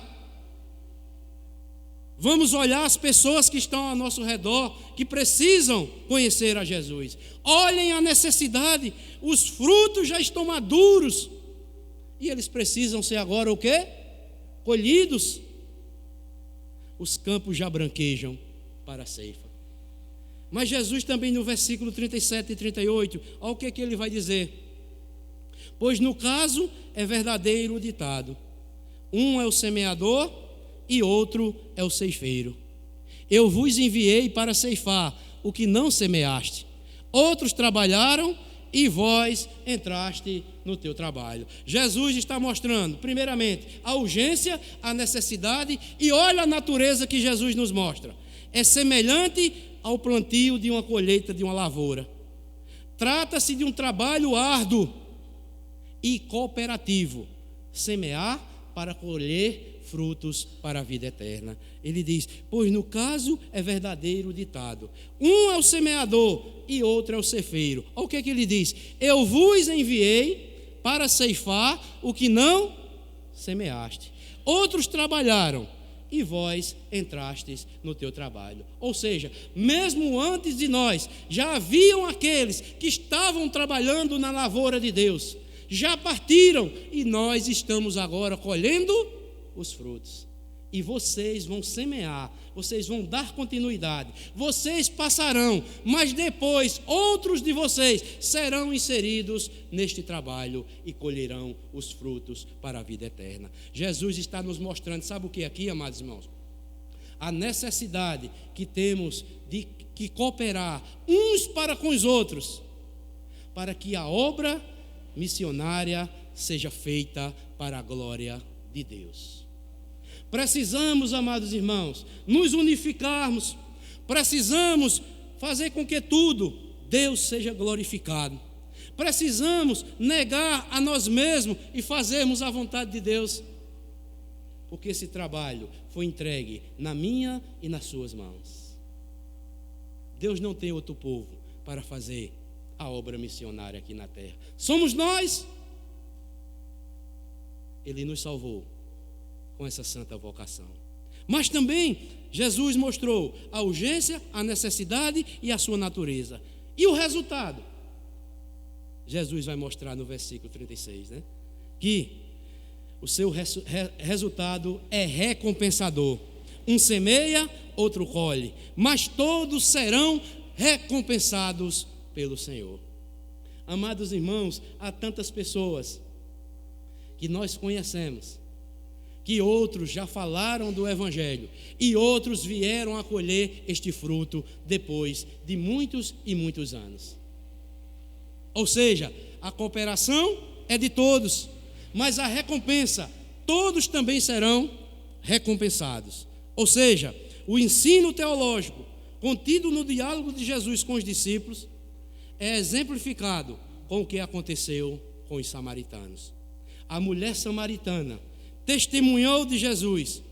Vamos olhar as pessoas que estão ao nosso redor, que precisam conhecer a Jesus. Olhem a necessidade, os frutos já estão maduros. E eles precisam ser agora o quê? Colhidos. Os campos já branquejam para a ceifa. Mas Jesus também no versículo 37 e 38, olha o que ele vai dizer. Pois no caso é verdadeiro o ditado: um é o semeador e outro é o ceifeiro. Eu vos enviei para ceifar o que não semeaste. Outros trabalharam e vós entraste no teu trabalho. Jesus está mostrando, primeiramente, a urgência, a necessidade, e olha a natureza que Jesus nos mostra. É semelhante ao plantio de uma colheita de uma lavoura. Trata-se de um trabalho árduo e cooperativo, semear para colher frutos para a vida eterna. Ele diz: pois no caso é verdadeiro o ditado: um é o semeador e outro é o ceifeiro. Olha o que ele diz: eu vos enviei para ceifar o que não semeaste. Outros trabalharam e vós entrastes no teu trabalho. Ou seja, mesmo antes de nós, já haviam aqueles que estavam trabalhando na lavoura de Deus, já partiram e nós estamos agora colhendo os frutos. E vocês vão semear, vocês vão dar continuidade, vocês passarão, mas depois outros de vocês serão inseridos neste trabalho e colherão os frutos para a vida eterna. Jesus está nos mostrando, sabe o que aqui, amados irmãos? A necessidade que temos de cooperar uns para com os outros, para que a obra missionária seja feita para a glória de Deus. Precisamos, amados irmãos, nos unificarmos, precisamos fazer com que tudo Deus seja glorificado. Precisamos negar a nós mesmos e fazermos a vontade de Deus, porque esse trabalho foi entregue na minha e nas suas mãos. Deus não tem outro povo para fazer a obra missionária aqui na terra. Somos nós. Ele nos salvou com essa santa vocação. Mas também Jesus mostrou a urgência, a necessidade e a sua natureza. E o resultado? Jesus vai mostrar no versículo 36, né? Que o seu resultado é recompensador. Um semeia, outro colhe, mas todos serão recompensados pelo Senhor. Amados irmãos, há tantas pessoas que nós conhecemos, que outros já falaram do Evangelho e outros vieram a colher este fruto depois de muitos e muitos anos. Ou seja, a cooperação é de todos, mas a recompensa, todos também serão recompensados. Ou seja, o ensino teológico contido no diálogo de Jesus com os discípulos é exemplificado com o que aconteceu com os samaritanos. A mulher samaritana testemunhou de Jesus.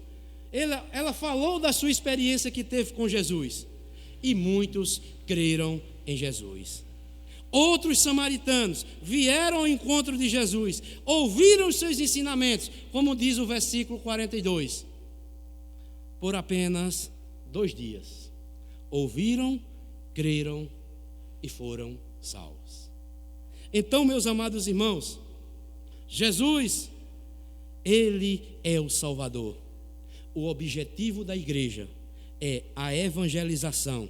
Ela falou da sua experiência que teve com Jesus. E muitos creram em Jesus. Outros samaritanos vieram ao encontro de Jesus, ouviram os seus ensinamentos, como diz o versículo 42. Por apenas 2 dias. Ouviram, creram e foram salvos. Então, meus amados irmãos, Jesus, Ele é o Salvador. O objetivo da igreja é a evangelização,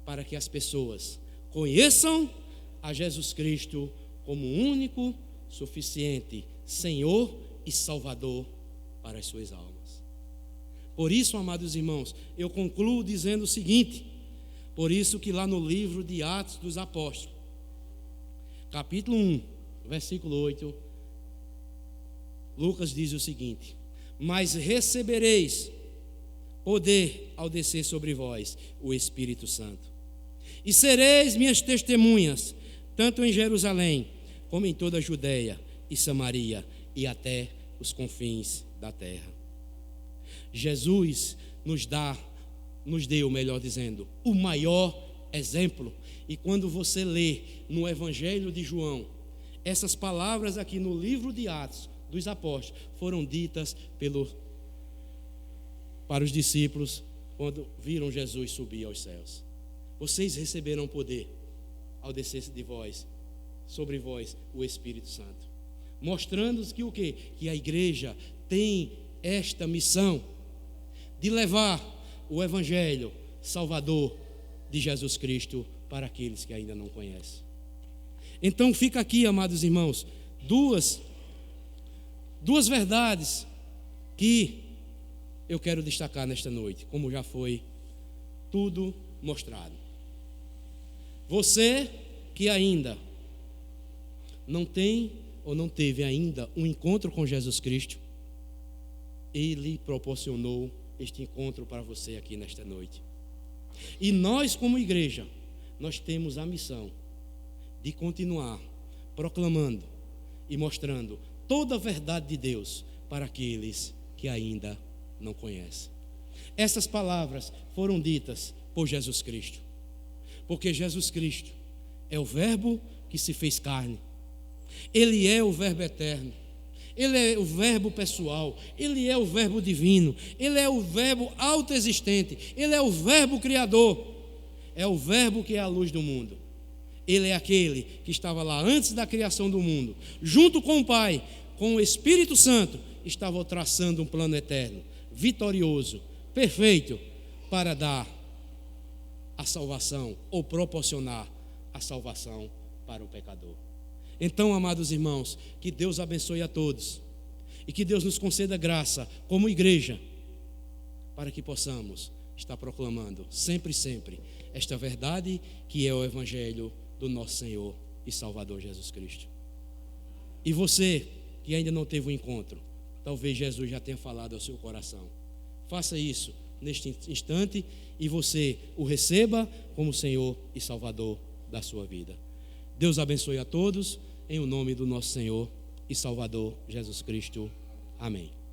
para que as pessoas conheçam a Jesus Cristo como único, suficiente Senhor e Salvador para as suas almas. Por isso, amados irmãos, eu concluo dizendo o seguinte: por isso que lá no livro de Atos dos Apóstolos, capítulo 1, versículo 8, Lucas diz o seguinte: mas recebereis poder ao descer sobre vós o Espírito Santo, e sereis minhas testemunhas, tanto em Jerusalém, como em toda a Judeia e Samaria, e até os confins da terra. Jesus nos deu, melhor dizendo, o maior exemplo. E quando você lê no Evangelho de João, essas palavras aqui no livro de Atos dos Apóstolos foram ditas pelo para os discípulos quando viram Jesus subir aos céus: vocês receberão poder ao descer sobre vós o Espírito Santo. Mostrando-nos que o quê? Que a igreja tem esta missão de levar o Evangelho Salvador de Jesus Cristo para aqueles que ainda não conhecem. Então fica aqui, amados irmãos, duas verdades que eu quero destacar nesta noite, como já foi tudo mostrado. Você que ainda não tem ou não teve ainda um encontro com Jesus Cristo, Ele proporcionou este encontro para você aqui nesta noite. E nós, como igreja, nós temos a missão de continuar proclamando e mostrando toda a verdade de Deus para aqueles que ainda não conhecem. Essas palavras foram ditas por Jesus Cristo, porque Jesus Cristo é o Verbo que se fez carne. Ele é o Verbo eterno, Ele é o Verbo pessoal, Ele é o Verbo divino, Ele é o Verbo autoexistente, Ele é o Verbo criador, é o Verbo que é a luz do mundo. Ele é aquele que estava lá antes da criação do mundo, junto com o Pai, com o Espírito Santo, estava traçando um plano eterno, vitorioso, perfeito, para dar a salvação ou proporcionar a salvação para o pecador. Então, amados irmãos, que Deus abençoe a todos e que Deus nos conceda graça como igreja para que possamos estar proclamando sempre esta verdade que é o Evangelho do nosso Senhor e Salvador Jesus Cristo. E você que ainda não teve um encontro, talvez Jesus já tenha falado ao seu coração. Faça isso neste instante e você o receba como Senhor e Salvador da sua vida. Deus abençoe a todos, em o nome do nosso Senhor e Salvador Jesus Cristo. Amém.